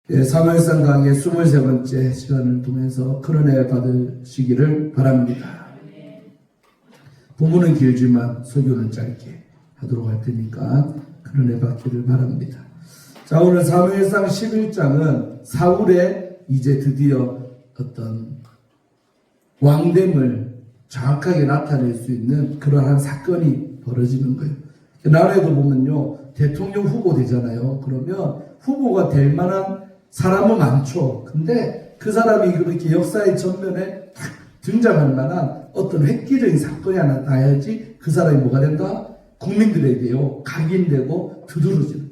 사무엘상 강의 23번째 시간을 통해서 큰 은혜 받으시기를 바랍니다. 본문은 길지만 설교는 짧게 하도록 할 테니까 큰 은혜 받기를 바랍니다. 자, 오늘 사무엘상 11장은 사울의 이제 드디어 어떤 왕됨을 정확하게 나타낼 수 있는 그러한 사건이 벌어지는 거예요. 나라에도 보면요, 대통령 후보 되잖아요. 그러면 후보가 될 만한 사람은 많죠. 근데 그 사람이 그렇게 역사의 전면에 탁 등장할 만한 어떤 획기적인 사건이 하나 나야지 그 사람이 뭐가 된다? 국민들에게요, 각인되고 두드러지는.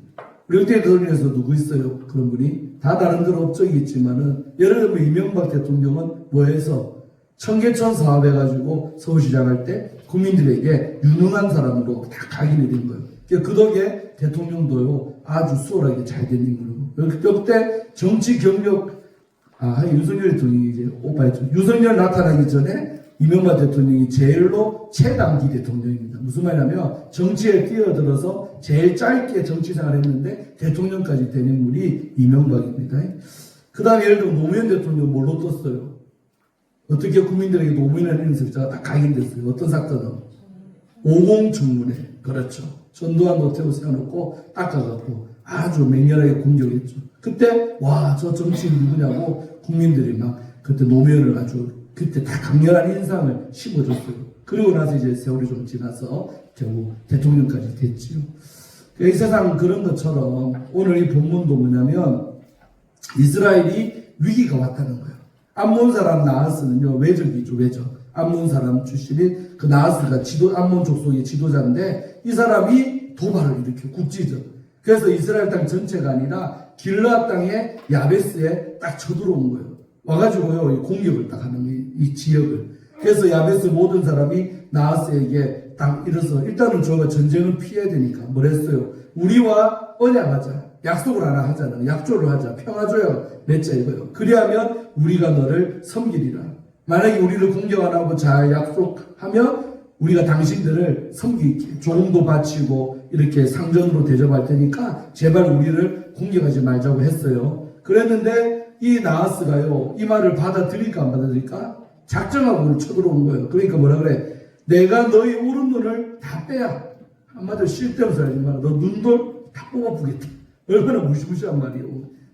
우리 대통령에서 누구 있어요? 그런 분이? 다 다른 데로 업적이 있지만은, 예를 들면 이명박 대통령은 뭐해서 청계천 사업 해가지고 서울시장 할 때 국민들에게 유능한 사람으로 다 각인이 된 거예요. 그 덕에 대통령도요, 아주 수월하게 잘 된 인물이고. 그때 정치 경력, 윤석열 대통령이 이제 오빠였죠. 윤석열 나타나기 전에 이명박 대통령이 제일로 최단기 대통령입니다. 무슨 말이냐면 정치에 뛰어들어서 제일 짧게 정치 생활을 했는데 대통령까지 된 인물이 이명박입니다. 그 다음에 예를 들면 노무현 대통령 뭘로 떴어요? 어떻게 국민들에게 노무현이라는 인사가 다 각인됐어요? 어떤 사건은? 50 청문회. 그렇죠. 전두환 노태우 세워놓고 닦아갖고 아주 맹렬하게 공격했죠. 그때 와, 저 정치인 누구냐고 국민들이 막 그때 노무현을 아주 그때 다 강렬한 인상을 심어줬어요. 그리고 나서 이제 세월이 좀 지나서 결국 대통령까지 됐지요. 이 세상 그런 것처럼 오늘 이 본문도 뭐냐면 이스라엘이 위기가 왔다는 거예요. 암몬 사람 나하스는요, 외적이죠, 외적. 암몬 사람 출신인 그 나하스가 암몬 족속의 지도자인데 이 사람이 도발을 일으켜 국지적. 그래서 이스라엘 땅 전체가 아니라 길르앗 땅의 야베스에 딱 쳐들어온 거예요. 와가지고요, 공격을 딱 하는 거예요, 이 지역을. 그래서 야베스 모든 사람이 나하스에게 딱 이래서 일단은 저가 전쟁을 피해야 되니까 뭘 했어요? 우리와 언약하자. 약속을 하나 하자는, 약조를 하자. 평화조약 맺자 이거예요. 그리하면 우리가 너를 섬기리라. 만약에 우리를 공격 안 하고 잘 약속하면 우리가 당신들을 섬기게 조공도 바치고 이렇게 상전으로 대접할 테니까 제발 우리를 공격하지 말자고 했어요. 그랬는데 이 나하스가요, 이 말을 받아들일까 안 받아들일까? 작정하고 쳐들어온 거예요. 그러니까 뭐라 그래? 내가 너희 오른눈을 다 빼야. 한마디로 쓸데없어 하지 마라. 너 눈돌 다 뽑아보겠다. 얼마나 무시무시한 말이에요.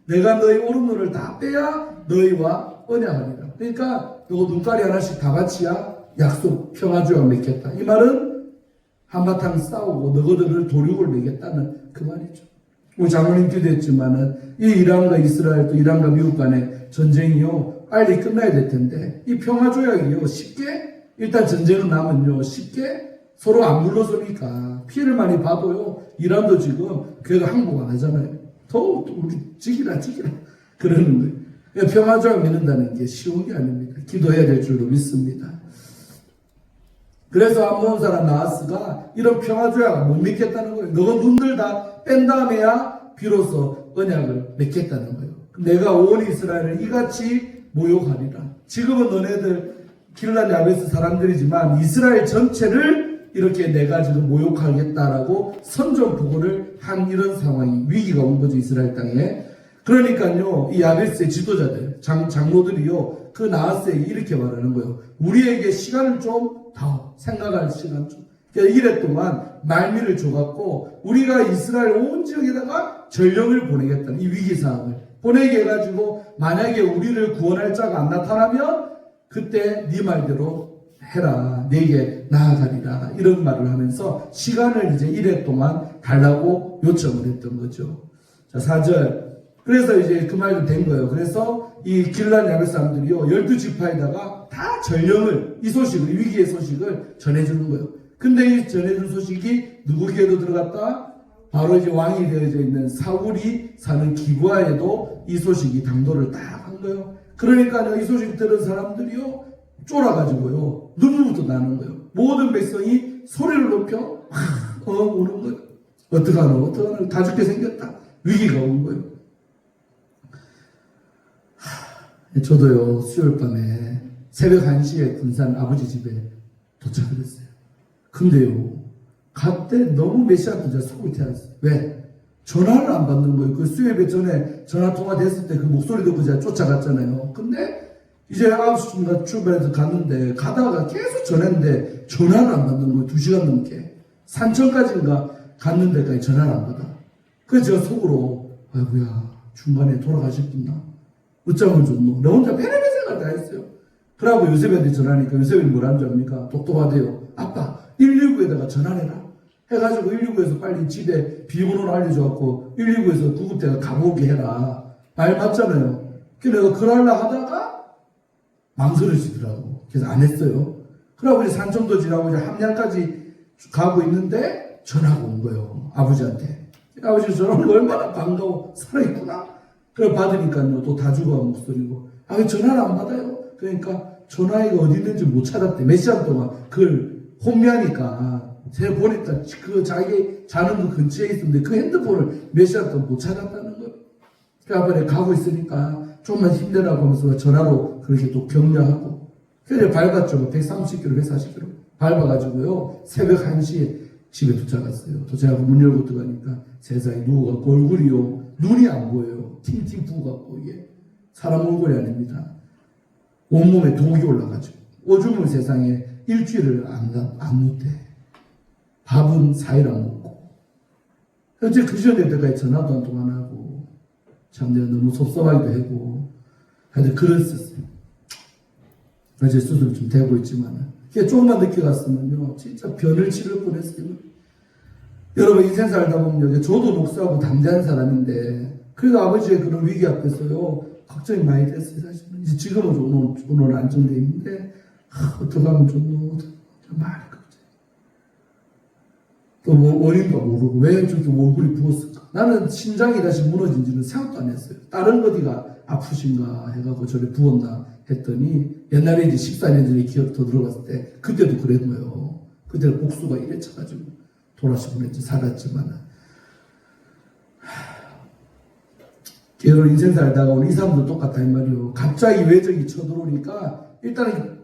내가 너희 오른눈을 다 빼야 너희와 언약하리라. 그러니까 너 눈깔이 하나씩 다 바치야 약속 평화조약 맺겠다. 이 말은 한바탕 싸우고 너희들을 도륙을 내겠다는 그 말이죠. 우리 장로님 기도했지만은 이 이란과 이스라엘 또 이란과 미국 간의 전쟁이요, 빨리 끝나야 될 텐데 이 평화조약이요, 쉽게 일단 전쟁은 나면요 쉽게 서로 안 물러서니까 피해를 많이 봐도요, 이란도 지금 그래도 항복 안 하잖아요. 더 우리 지기라 그러는 거예요. 평화조약 맺는다는 게 쉬운 게 아닙니다. 기도해야 될 줄로 믿습니다. 그래서 암몬 사람 나하스가 이런 평화조약을 못 맺겠다는 거예요. 너가 눈들 다 뺀 다음에야 비로소 언약을 맺겠다는 거예요. 내가 온 이스라엘을 이같이 모욕하리라. 지금은 너네들 길르앗 야베스 사람들이지만 이스라엘 전체를 이렇게 내가 지금 모욕하겠다라고 선전포고를 한 이런 상황이, 위기가 온 거죠, 이스라엘 땅에. 그러니까요, 이 야베스의 지도자들, 장로들이요, 그 나하스에게 이렇게 말하는 거예요. 우리에게 시간을 좀 더 생각할 시간 좀. 그러니까 이래 동안 말미를 줘갖고 우리가 이스라엘 온 지역에다가 전령을 보내겠다는 이 위기상황을 보내게 해가지고 만약에 우리를 구원할 자가 안 나타나면 그때 네 말대로 해라. 내게 나아가리라. 이런 말을 하면서 시간을 이제 이래 동안 달라고 요청을 했던 거죠. 자, 4절. 그래서 이제 그 말도 된 거예요. 그래서 이 길르앗 야베스 사람들이요, 12지파에다가 다 전령을, 이 소식을, 위기의 소식을 전해주는 거예요. 근데 이 전해준 소식이 누구에게도 들어갔다? 바로 이제 왕이 되어져 있는 사울이 사는 기브아에도 이 소식이 당도를 딱 한 거예요. 그러니까 이 소식 들은 사람들이요, 쫄아가지고요, 눈물부터 나는 거예요. 모든 백성이 소리를 높여 우는 거예요. 어떡하노? 다 죽게 생겼다. 위기가 온 거예요. 저도요, 수요일 밤에 새벽 1시에 군산 아버지 집에 도착을 했어요. 근데요, 갈 때 너무 메시아 군자 속을 태웠어요. 왜? 전화를 안 받는 거예요. 그 수요일에 전에 전화통화 됐을 때 그 목소리 듣고 제가 쫓아갔잖아요. 근데 이제 9시쯤 출발해서 갔는데 가다가 계속 전화했는데 전화를 안 받는 거예요. 2시간 넘게. 산천까지인가 갔는 데까지 전화를 안 받아. 그래서 제가 속으로 아이고야 중간에 돌아가셨구나. 어쩌면 좋노. 나 혼자 별의별 생각을 다 했어요. 그러고 요셉한테 전화하니까 요셉이 뭐라는 줄 압니까? 똑똑하대요. 아빠 119에다가 전화해라. 해가지고 119에서 빨리 집에 비번호를 알려줘갖고 119에서 구급대가 가보게 해라. 말 맞잖아요. 그래서 내가 그럴라 하다가 망설여지더라고. 그래서 안 했어요. 그러고 이제 산청도 지나고 이제 함양까지 가고 있는데 전화가 온 거예요. 아버지한테. 아버지 전화 오는 거 얼마나 반가워. 살아있구나. 그래 받으니까요. 또 다 죽어간 목소리고. 아, 왜 전화를 안 받아요? 그러니까 전화기가 어디 있는지 못 찾았대. 몇 시간 동안 그걸 혼미하니까. 제가 보니까 그 자기 자는 그 근처에 있었는데 그 핸드폰을 몇 시간 동안 못 찾았다는 거예요. 그래서 아빠가 가고 있으니까 좀만 힘내라고 하면서 전화로 그렇게 또 격려하고. 그래서 밟았죠. 130km, 140km 밟아가지고요. 새벽 1시에 집에 도착했어요. 도착하고 문 열고 들어가니까 세상에 누워갖고 얼굴이요. 눈이 안 보여요. 팅팅 부어갖고 이게 사람 얼굴이 아닙니다. 온몸에 독이 올라가죠. 오줌을 세상에 일주일을 안 놓대. 밥은 4일 안 먹고. 현재 그 전에 때까지 전화도 한 통 안 하고, 참 내가 너무 섭섭하기도 하고, 하여튼 그랬었어요. 이제 수술 좀 되고 있지만, 조금만 늦게 갔으면요, 진짜 변을 치를 뻔했어요. 여러분, 인생 살다 보면, 저도 목사하고 담대한 사람인데, 그래도 아버지의 그런 위기 앞에서요, 걱정이 많이 됐어요, 사실은. 이제 지금은 오늘 안정돼 있는데, 어떻게 하면 좋노? 말이 또 뭐 원인도 모르고 왜 저렇게 얼굴이 부었을까? 나는 심장이 다시 무너진지는 생각도 안 했어요. 다른 어디가 아프신가 해가지고 저래 부었나 했더니 옛날에 이제 14년 전에 기억 더 들어갔을 때 그때도 그랬고요. 그때는 복수가 이래 쳐가지고 돌아가시곤 했지 살았지만은 결혼 인생 살다가 우리 이 사람도 똑같다 이 말이요. 갑자기 외적이 쳐들어오니까 일단은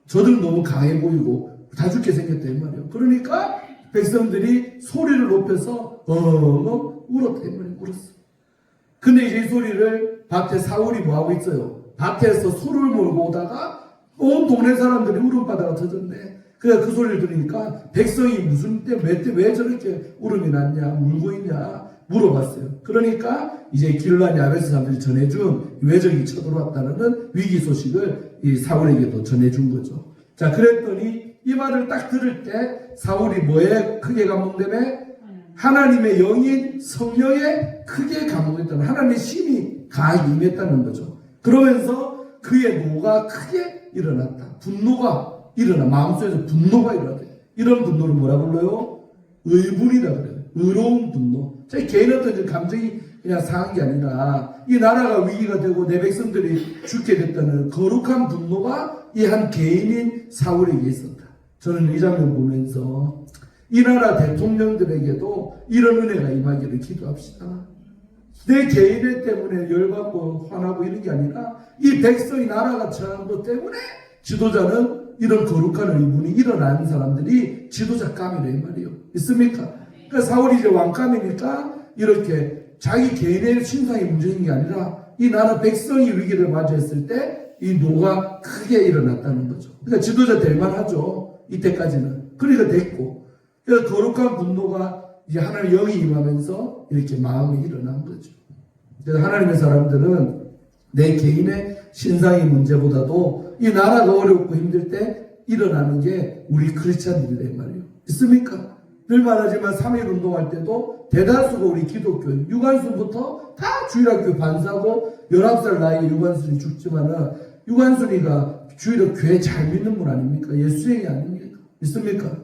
저들은 너무 강해 보이고 다 죽게 생겼다 이 말이요. 그러니까 백성들이 소리를 높여서 울었다 이 말이에요. 울었어. 근데 이제 이 소리를 밭에 사울이 뭐하고 있어요. 밭에서 소를 몰고 오다가 온 동네 사람들이 울음바다가 터졌네. 그래서 그 소리를 들으니까 백성이 무슨 왜 저렇게 울음이 났냐 울고 있냐 물어봤어요. 그러니까 이제 길르앗 야베스 사람들이 전해준 외적이 쳐들어왔다는 위기 소식을 이 사울에게도 전해준 거죠. 자, 그랬더니 이 말을 딱 들을 때 사울이 뭐에 크게 감동되며 하나님의 영인 성령에 크게 감동했다는 하나님의 힘이 강하게 임했다는 거죠. 그러면서 그의 노가 크게 일어났다. 분노가 일어나 마음속에서 분노가 일어났다. 이런 분노를 뭐라 불러요? 의분이다 그래요. 의로운 분노. 제 개인 어떤 감정이 그냥 상한 게 아니라 이 나라가 위기가 되고 내 백성들이 죽게 됐다는 거룩한 분노가 이 한 개인인 사울에게 있었다. 저는 이 장면 보면서 이 나라 대통령들에게도 이런 은혜가 임하기를 기도합시다. 내 개인의 때문에 열받고 화나고 이런 게 아니라 이 백성이 나라가 처한 것 때문에 지도자는 이런 거룩한 의문이 일어나는 사람들이 지도자감이래 이 말이에요. 있습니까? 그러니까 사울이 이제 왕감이니까 이렇게 자기 개인의 신상이 문제인 게 아니라 이 나라 백성이 위기를 맞이했을 때 이 노가 크게 일어났다는 거죠. 그러니까 지도자 될 만하죠. 이때까지는. 그러니까 됐고. 그래서 거룩한 분노가 이제 하나님의 영이 임하면서 이렇게 마음이 일어난 거죠. 그래서 하나님의 사람들은 내 개인의 신상의 문제보다도 이 나라가 어렵고 힘들 때 일어나는 게 우리 크리스찬들이란 말이에요. 있습니까? 늘 말하지만 3.1 운동할 때도 대다수가 우리 기독교, 유관순부터 다 주일학교 반사고 19살 나이에 유관순이 죽지만은 유관순이가 주일에 교회 잘 믿는 분 아닙니까? 예수행이 아닙니까? 있습니까?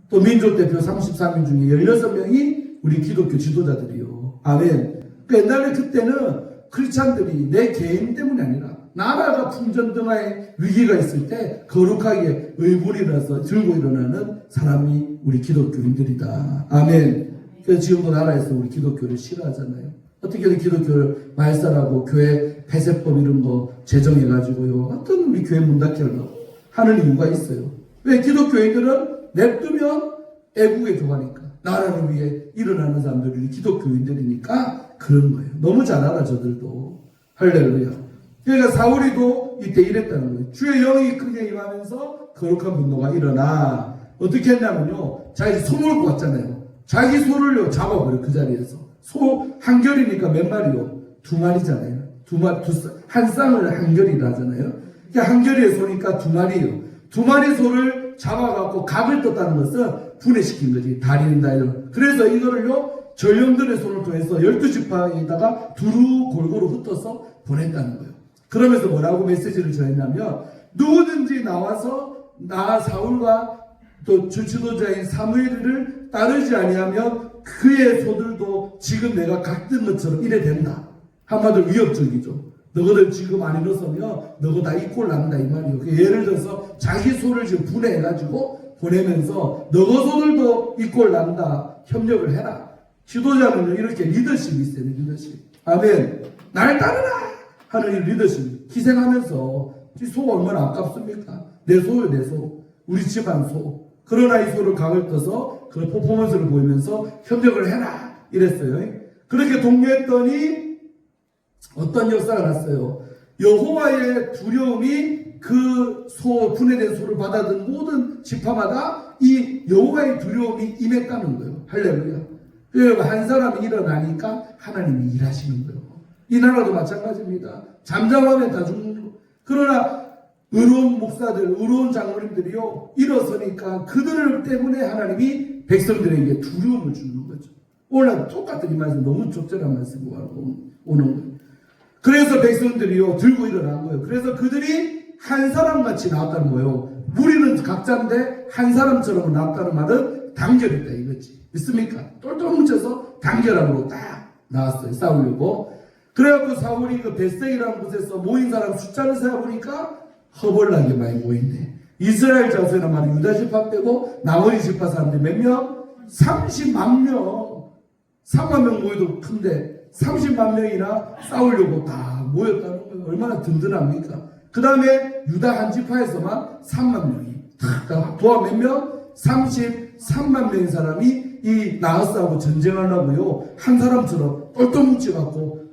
또 민족대표 33명 중에 16명이 우리 기독교 지도자들이요. 아멘. 그러니까 옛날에 그때는 크리스찬들이 내 개인 때문이 아니라 나라가 풍전등화의 위기가 있을 때 거룩하게 의분이 일어나서 들고 일어나는 사람이 우리 기독교인들이다. 아멘. 그래서 지금도 나라에서 우리 기독교를 싫어하잖아요. 어떻게든 기독교를 말살하고 교회 폐쇄법 이런 거 제정해가지고요. 어떤 우리 교회 문 닫게 하려고 하는 이유가 있어요. 왜 기독교인들은 냅두면 애국에 좋아하니까. 나라를 위해 일어나는 사람들이 기독교인들이니까 그런 거예요. 너무 잘 알아, 저들도. 할렐루야. 그러니까 사울이도 이때 이랬다는 거예요. 주의 영이 크게 임하면서 거룩한 분노가 일어나. 어떻게 했냐면요. 자기 소를 구웠잖아요. 자기 소를요, 잡아버려, 그 자리에서. 소 한 결이니까 몇 마리요? 2마리잖아요. 한 쌍을 한 결이라 하잖아요. 그러니까 한 결의 소니까 2마리예요. 2마리 소를 잡아갖고 각을 떴다는 것은 분해시킨 거지. 다리는다 이런. 그래서 이거를요, 전령들의 손을 통해서 12지파에다가 두루 골고루 흩어서 보냈다는 거예요. 그러면서 뭐라고 메시지를 전했냐면, 누구든지 나와서 나 사울과 또 주지도자인 사무엘을 따르지 아니하면 그의 소들도 지금 내가 각든 것처럼 이래 된다. 한마디로 위협적이죠. 너희들 지금 안 일어서면 너희 다 이 꼴 난다 이 말이에요. 예를 들어서 자기 소를 지금 분해해가지고 보내면서 너희 소들도 이 꼴 난다. 협력을 해라. 지도자는요, 이렇게 리더십이 있어요. 리더십. 아멘. 날 따르라 하는 이 리더십. 희생하면서 이 소가 얼마나 아깝습니까? 내 소요, 내 소. 우리 집안 소. 그러나 이 소를 각을 떠서 그런 퍼포먼스를 보이면서 협력을 해라 이랬어요. 그렇게 독려했더니 어떤 역사가 났어요. 여호와의 두려움이 그 분해된 소를 받아든 모든 지파마다 이 여호와의 두려움이 임했다는 거예요. 할렐루야. 한 사람이 일어나니까 하나님이 일하시는 거예요. 이 나라도 마찬가지입니다. 잠잠하면 다 죽는 거. 그러나 의로운 목사들, 의로운 장로님들이요, 일어서니까 그들 때문에 하나님이 백성들에게 두려움을 주는 거죠. 오늘 똑같은 이 말씀, 너무 적절한 말씀이 오는 거예요. 그래서 백성들이요, 들고 일어난 거예요. 그래서 그들이 한 사람같이 나왔다는 거예요. 무리는 각자인데 한 사람처럼 나왔다는 말은 단결했다 이거지. 믿습니까? 똘똘 뭉쳐서 단결함으로 딱 나왔어요. 싸우려고. 그래갖고 사울이 그 벳색이라는 곳에서 모인 사람 숫자를 세어보니까 허벌나게 많이 모였네. 이스라엘 자손이란 말은 유다 지파 빼고 나머지 지파 사람들이 몇 명? 30만 명. 3만 명 모여도 큰데 30만 명이나 싸우려고 다 모였다는 거예요. 얼마나 든든합니까? 그 다음에 유다 한 지파에서만 3만 명이 다 도와 몇 명? 33만 명의 사람이 이 나하스하고 전쟁하려고요, 한 사람처럼 똘똘 뭉쳐갖고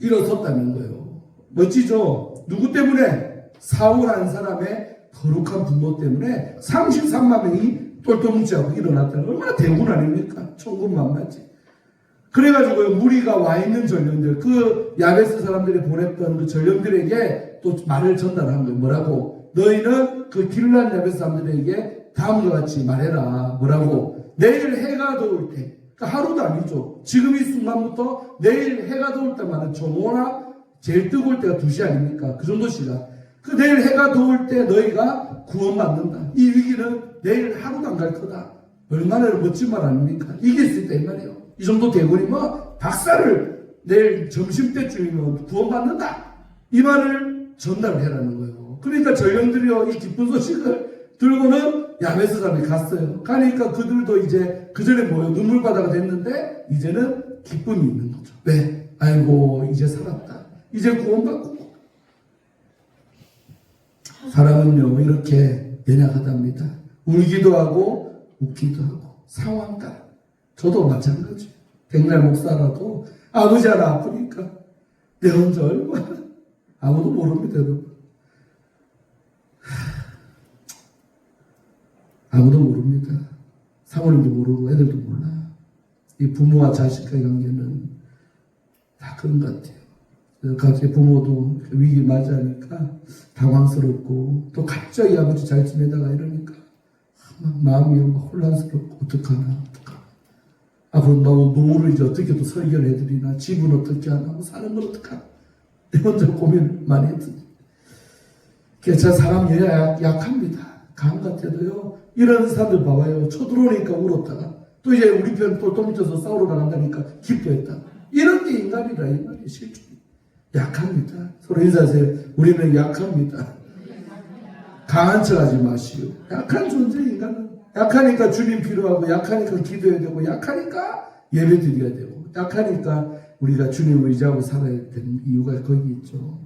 일어섰다는 거예요. 멋지죠? 누구 때문에? 사울 한 사람의 거룩한 분노 때문에 33만 명이 똘똘 뭉쳐갖고 일어났다는 거. 얼마나 대군 아닙니까? 천군만마지. 그래가지고 무리가 와 있는 전령들, 그 야베스 사람들이 보냈던 그 전령들에게 또 말을 전달한 거예요. 뭐라고? 너희는 그 길란 야베스 사람들에게 다음과 같이 말해라. 뭐라고? 내일 해가 더울 때, 그러니까 하루도 아니죠. 지금 이 순간부터 내일 해가 더울 때만은 정오나 제일 뜨거울 때가 2시 아닙니까? 그 정도 시간. 그 내일 해가 더울 때 너희가 구원받는다. 이 위기는 내일 하루도 안 갈 거다. 얼마나 멋진 말 아닙니까? 이길 수 있다 이 말이에요. 이 정도 대군이면 박사를 내일 점심때쯤이면 구원받는다. 이 말을 전달을 해라는 거예요. 그러니까 전령들이요, 이 기쁜 소식을 들고는 야베스 사람이 갔어요. 가니까 그들도 이제 그 전에 뭐예요? 눈물바다가 됐는데 이제는 기쁨이 있는 거죠. 왜? 아이고, 이제 살았다. 이제 구원받고. 사람은요, 이렇게 연약하답니다. 울기도 하고 웃기도 하고 상황 따라. 저도 마찬가지. 백날 목사라도 아버지 하나 아프니까 내 혼자 얼마나 아무도 모릅니다, 여러분. 아무도 모릅니다. 사모님도 모르고 애들도 몰라. 이 부모와 자식과의 관계는 다 그런 것 같아요. 갑자기 부모도 위기 맞이하니까 당황스럽고 또 갑자기 아버지 잘 지내다가 이러니까 막 마음이 막 혼란스럽고 어떡하나. 앞으로 노후를 이제 어떻게 또 설계해드리나, 집은 어떻게 하나, 뭐 사는 건 어떡하나. 내 혼자 고민을 많이 했더니. 그래서 사람이 약합니다. 강 같아도요, 이런 사람들 봐봐요. 쳐들어오니까 울었다가, 또 이제 우리 편 똘똘 뭉쳐서 싸우러 나간다니까 기뻐했다가. 이런 게 인간이라, 이 말이 실존. 약합니다. 서로 인사하세요. 우리는 약합니다. 강한 척 하지 마시오. 약한 존재, 인간은. 약하니까 주님 필요하고, 약하니까 기도해야 되고, 약하니까 예배 드려야 되고, 약하니까 우리가 주님을 의지하고 살아야 되는 이유가 거기 있죠.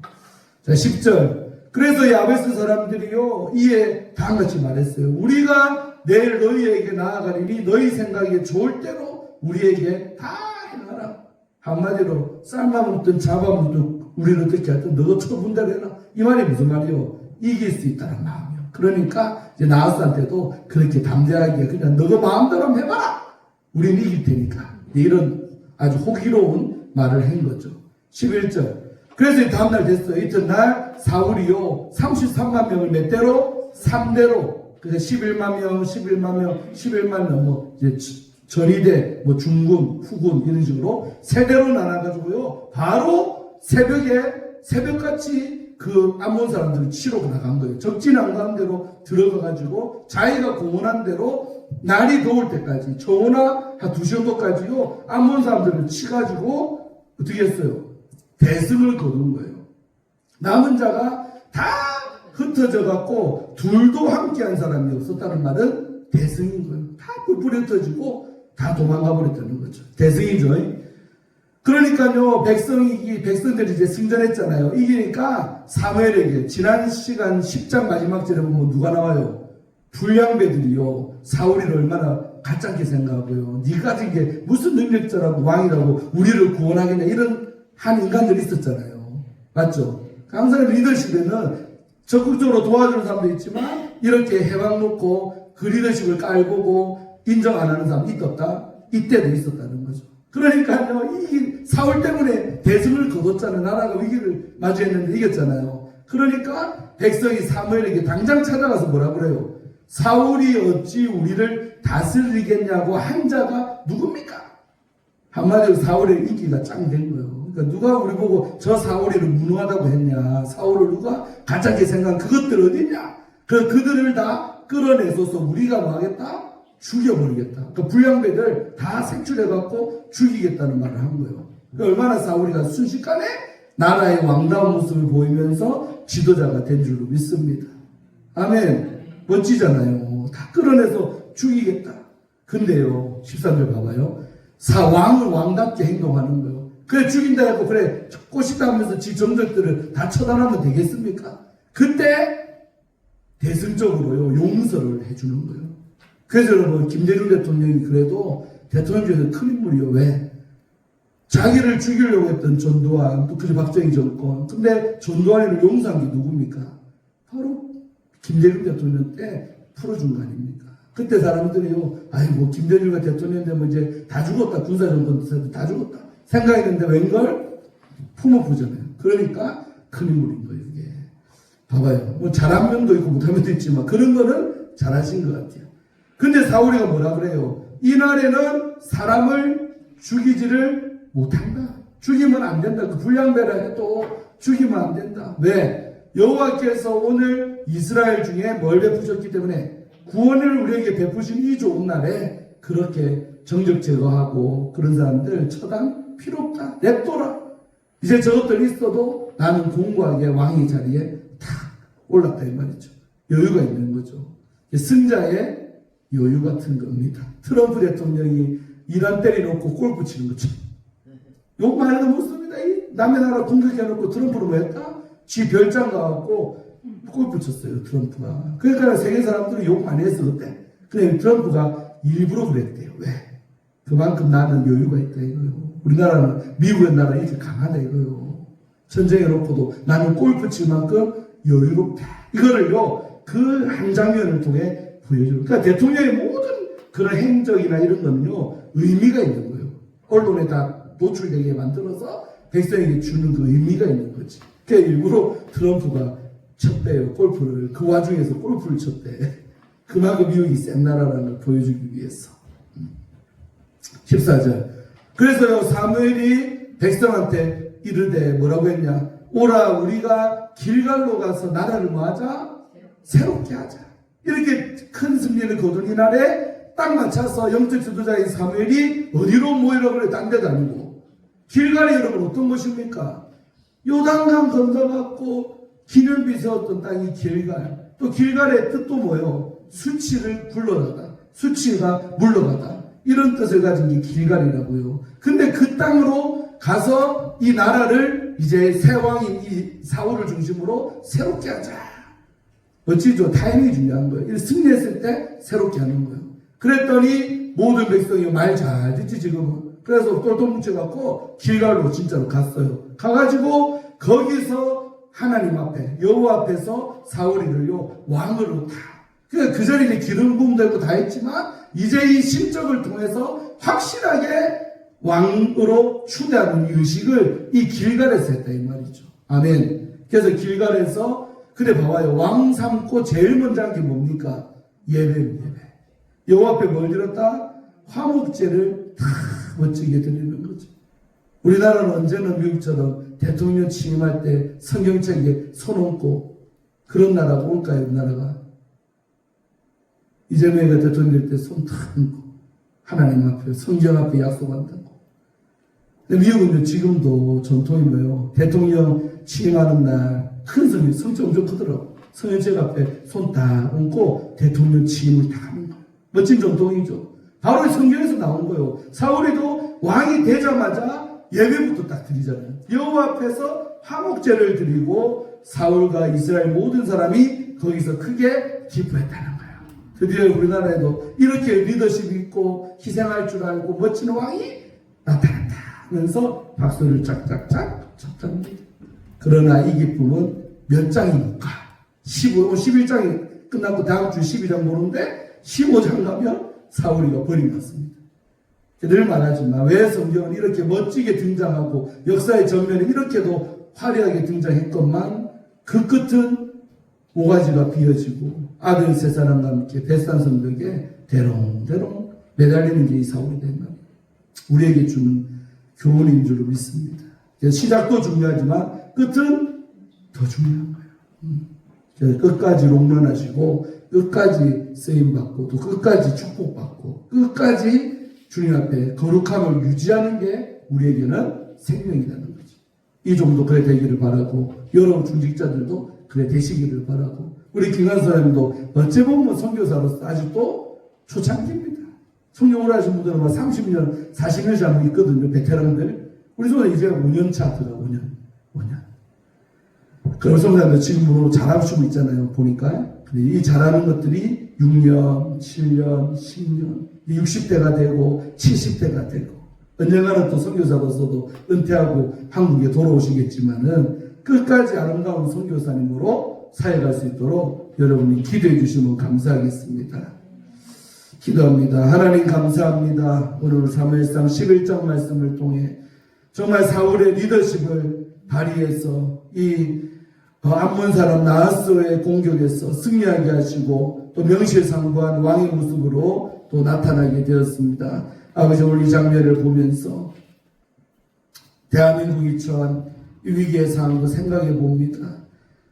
자, 10절. 그래서 야베스 사람들이요, 이에 다음같이 말했어요. 우리가 내일 너희에게 나아가리니 너희 생각에 좋을 대로 우리에게 다 행하라. 한마디로 삶아먹든 잡아먹든 우리를 어떻게 하든 너가 처분대로 해라. 이 말이 무슨 말이요? 이길 수 있다는 마음이요. 그러니까 이제 나우스한테도 그렇게 담대하게 그냥 너가 마음대로 한번 해봐라. 우리는 이길 테니까. 이런 아주 호기로운 말을 한 거죠. 11절. 그래서 다음날 됐어요. 이튿날 사울이요 33만 명을 몇 대로? 3대로. 그래서 11만 명, 11만 명, 11만 명, 뭐 이제 전위대, 뭐 중군, 후군 이런 식으로 세대로 나눠가지고요. 바로 새벽같이 그 암몬 사람들을 치러 나간 거예요. 적진 않가는 대로 들어가가지고 자기가 공언한 대로 날이 더울 때까지 저녁 한 2시 정도까지요. 암몬 사람들을 치가지고 어떻게 했어요? 대승을 거둔 거예요. 남은 자가 다 흩어져 갖고 둘도 함께한 사람이 없었다는 말은 대승인 거예요. 다 뿔뿔이 흩어지고 다 도망가 버렸다는 거죠. 대승이죠. 그러니까요, 백성들이 이제 승전했잖아요. 이기니까 사무엘에게 지난 시간 10장 마지막 절에 보면 누가 나와요? 불량배들이요. 사울이를 얼마나 가짜게 생각하고요. 네가 가진 게 무슨 능력자라고 왕이라고 우리를 구원하겠냐 이런 한 인간들이 있었잖아요. 맞죠? 항상 리더십에는 적극적으로 도와주는 사람도 있지만 이렇게 해방 놓고 그 리더십을 깔보고 인정 안 하는 사람도 있었다. 이때도 있었다는 거죠. 그러니까요, 이 사울 때문에 대승을 거뒀잖아요. 나라가 위기를 마주했는데 이겼잖아요. 그러니까 백성이 사무엘에게 당장 찾아가서 뭐라 그래요? 사울이 어찌 우리를 다스리겠냐고 한 자가 누굽니까? 한마디로 사울의 인기가 짱 된 거예요. 그러니까 누가 우리 보고 저 사울이를 무능하다고 했냐? 사울을 누가 가짜게 생각한 그것들 어딨냐? 그들을 다 끌어내서서 우리가 뭐 하겠다? 죽여버리겠다. 그러니까 불량배들 다 색출해갖고 죽이겠다는 말을 한 거예요. 그러니까 얼마나 사울이가 순식간에 나라의 왕다운 모습을 보이면서 지도자가 된 줄로 믿습니다. 아멘. 멋지잖아요. 다 끌어내서 죽이겠다. 근데요, 13절 봐봐요. 왕을 왕답게 행동하는 거예요. 그래, 죽인다 해도 그래, 꼬시다 하면서 지 정적들을 다 처단하면 되겠습니까? 그때 대승적으로요, 용서를 해주는 거예요. 그래서 여러분, 김대중 대통령이 그래도 대통령께서 큰 인물이요. 왜? 자기를 죽이려고 했던 전두환, 또 그 박정희 정권. 근데 전두환을 용서한 게 누굽니까? 바로 김대중 대통령 때 풀어준 거 아닙니까? 그때 사람들이요, 아이고, 김대중가 대통령 되면 이제 다 죽었다. 군사정권 다 죽었다. 생각했는데 웬걸? 품어보잖아요. 그러니까 큰 인물인 거예요, 이게. 봐봐요. 뭐 잘한 면도 있고 못한 면도 있지만 그런 거는 잘하신 것 같아요. 근데 사울이가 뭐라 그래요? 이날에는 사람을 죽이지를 못한다. 죽이면 안 된다. 그 불량배라 해도 죽이면 안 된다. 왜? 여호와께서 오늘 이스라엘 중에 뭘 베푸셨기 때문에 구원을 우리에게 베푸신 이 좋은 날에 그렇게 정적 제거하고 그런 사람들 처단 필요 없다. 냅둬라. 이제 저것들 있어도 나는 공고하게 왕의 자리에 탁 올랐다 이 말이죠. 여유가 있는 거죠. 승자의 여유 같은 겁니다. 트럼프 대통령이 이란 때려놓고 골프 치는 거죠. 욕만 해도 묻습니다. 남의 나라 공격해놓고 트럼프를 뭐 했다? 지 별장 가갖고 골프 쳤어요, 트럼프가. 그러니까 세계 사람들은 욕 많이 했어, 그때. 근데 트럼프가 일부러 그랬대요. 왜? 그만큼 나는 여유가 있다 이거요. 우리나라는, 미국의 나라 이렇게 강하다 이거요. 전쟁해놓고도 나는 골프 칠 만큼 여유롭다. 이거를요, 그 한 장면을 통해 보여줘요. 그러니까 대통령의 모든 그런 행적이나 이런 거는요, 의미가 있는 거예요. 언론에 다 노출되게 만들어서 백성에게 주는 그 의미가 있는 거지. 그러니까 일부러 트럼프가 쳤대요, 골프를. 그 와중에서 골프를 쳤대. 그만큼 미국이 센 나라라는 걸 보여주기 위해서. 14절. 그래서요, 사무엘이 백성한테 이르되 뭐라고 했냐? 오라, 우리가 길갈로 가서 나라를 뭐 하자? 새롭게 하자. 이렇게 큰 승리를 거둔 이날에 딱 맞춰서 영적 지도자인 사무엘이 어디로 모이라고 그래? 딴 데도 아니고. 길갈이 여러분 어떤 곳입니까? 요단강 건너갖고 기념비 세웠던 땅이 길갈. 또 길갈의 뜻도 뭐예요? 수치를 굴러가다. 수치가 물러가다. 이런 뜻을 가진 게 길갈이라고요. 근데 그 땅으로 가서 이 나라를 이제 새 왕인 이 사울을 중심으로 새롭게 하자. 멋지죠? 타이밍이 중요한 거예요. 승리했을 때 새롭게 하는 거예요. 그랬더니 모든 백성이 말 잘 듣지 지금은. 그래서 똘똘 뭉쳐갖고 길갈로 진짜로 갔어요. 가가지고 거기서 하나님 앞에 여호와 앞에서 사울이를요 왕으로 다. 그러니까 그 전에 기름 부음되고 다 했지만 이제 이 실적을 통해서 확실하게 왕으로 추대하는 의식을 이 길갈에서 했다 이 말이죠. 아멘. 그래서 길갈에서 그래 봐봐요. 왕 삼고 제일 먼저 한 게 뭡니까? 예배입니다. 예배. 여호와 앞에 뭘 드렸다? 화목제를 다 멋지게 드리는 거죠. 우리나라는 언제나 미국처럼 대통령 취임할 때 성경책에 손 얹고 그런 나라가 올까요? 우리나라가. 이재명이가 대통령 될 때 손 탁 얹고 하나님 앞에 성경 앞에 약속한다고. 근데 미국은 지금도 전통이 뭐예요? 대통령 취임하는 날 큰 성경 엄청 크더라고. 성경책 앞에 손 딱 얹고 대통령 취임을 다 하는 거예요. 멋진 전통이죠. 바로 성경에서 나온 거예요. 사울이도 왕이 되자마자 예배부터 딱 드리잖아요. 여호와 앞에서 화목제를 드리고 사울과 이스라엘 모든 사람이 거기서 크게 기뻐했다는 거예요. 드디어 우리나라에도 이렇게 리더십 있고 희생할 줄 알고 멋진 왕이 나타났다 하면서 박수를 짝짝짝 쳤답니다. 그러나 이 기쁨은 몇 장입니까? 11장이 끝나고 다음 주 12장 보는데 15장 가면 사울이가 버림받습니다. 늘 말하지만 왜 성경은 이렇게 멋지게 등장하고 역사의 전면에 이렇게도 화려하게 등장했건만 그 끝은 모가지가 비어지고 아들 세 사람과 함께 벳산성벽에 대롱대롱 매달리는 게 이 사울이 된 겁니다. 우리에게 주는 교훈인 줄로 믿습니다. 시작도 중요하지만 끝은 더 중요한 거예요. 끝까지 롱런하시고 끝까지 쓰임받고 또 끝까지 축복받고 끝까지 주님 앞에 거룩함을 유지하는 게 우리에게는 생명이라는 거죠. 이 정도 그래 되기를 바라고 여러분 중직자들도 그래 되시기를 바라고 우리 김관사님도 어째 보면 선교사로서 아직도 초창기입니다. 성경을 하신 분들은 30년, 40년 잘못 있거든요. 베테랑들. 우리 손에 이제 5년 차 들어 5년. 그런 성사님들 지금으로 잘하시고 있잖아요. 보니까. 이 잘하는 것들이 6년, 7년, 10년, 60대가 되고 70대가 되고 언젠가는 또 선교사로서도 은퇴하고 한국에 돌아오시겠지만은 끝까지 아름다운 선교사님으로 살아갈 수 있도록 여러분이 기도해 주시면 감사하겠습니다. 기도합니다. 하나님 감사합니다. 오늘 사무엘상 11장 말씀을 통해 정말 사울의 리더십을 발휘해서 이 암몬 사람 나하스의 공격에서 승리하게 하시고 또 명실상부한 왕의 모습으로 또 나타나게 되었습니다. 아버지 오늘 이 장면을 보면서 대한민국이 처한 위기의 상황도 생각해 봅니다.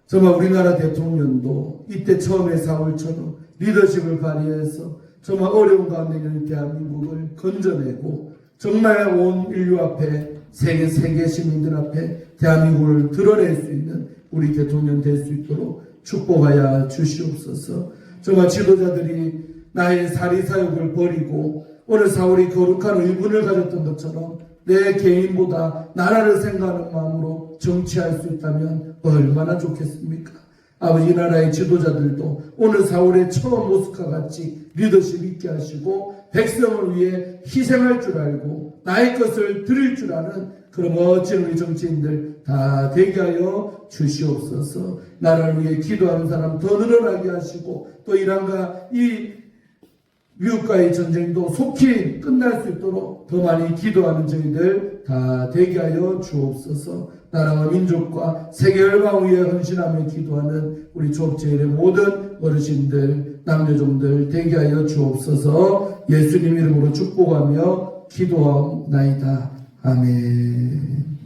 정말 우리나라 대통령도 이때 처음에 사울처럼 리더십을 발휘해서 정말 어려운 가운데 있는 대한민국을 건져내고 정말 온 인류 앞에 세계 시민들 앞에 대한민국을 드러낼 수 있는 우리 대통령 될 수 있도록 축복하여 주시옵소서. 정말 지도자들이 나의 사리사욕을 버리고 오늘 사울이 거룩한 의분을 가졌던 것처럼 내 개인보다 나라를 생각하는 마음으로 정치할 수 있다면 얼마나 좋겠습니까? 아버지 이 나라의 지도자들도 오늘 사울의 처음 모습과 같이 리더십 있게 하시고 백성을 위해 희생할 줄 알고 나의 것을 드릴 줄 아는 그런 멋진 우리 정치인들 다 되게 하여 주시옵소서. 나라를 위해 기도하는 사람 더 늘어나게 하시고 또 이란과 이 미국과의 전쟁도 속히 끝날 수 있도록 더 많이 기도하는 저희들 다 되게 하여 주옵소서. 나라와 민족과 세계 열방을 위해 헌신하며 기도하는 우리 조업제일의 모든 어르신들 남녀종들 되게 하여 주옵소서. 예수님 이름으로 축복하며 기도하옵나이다. 아멘.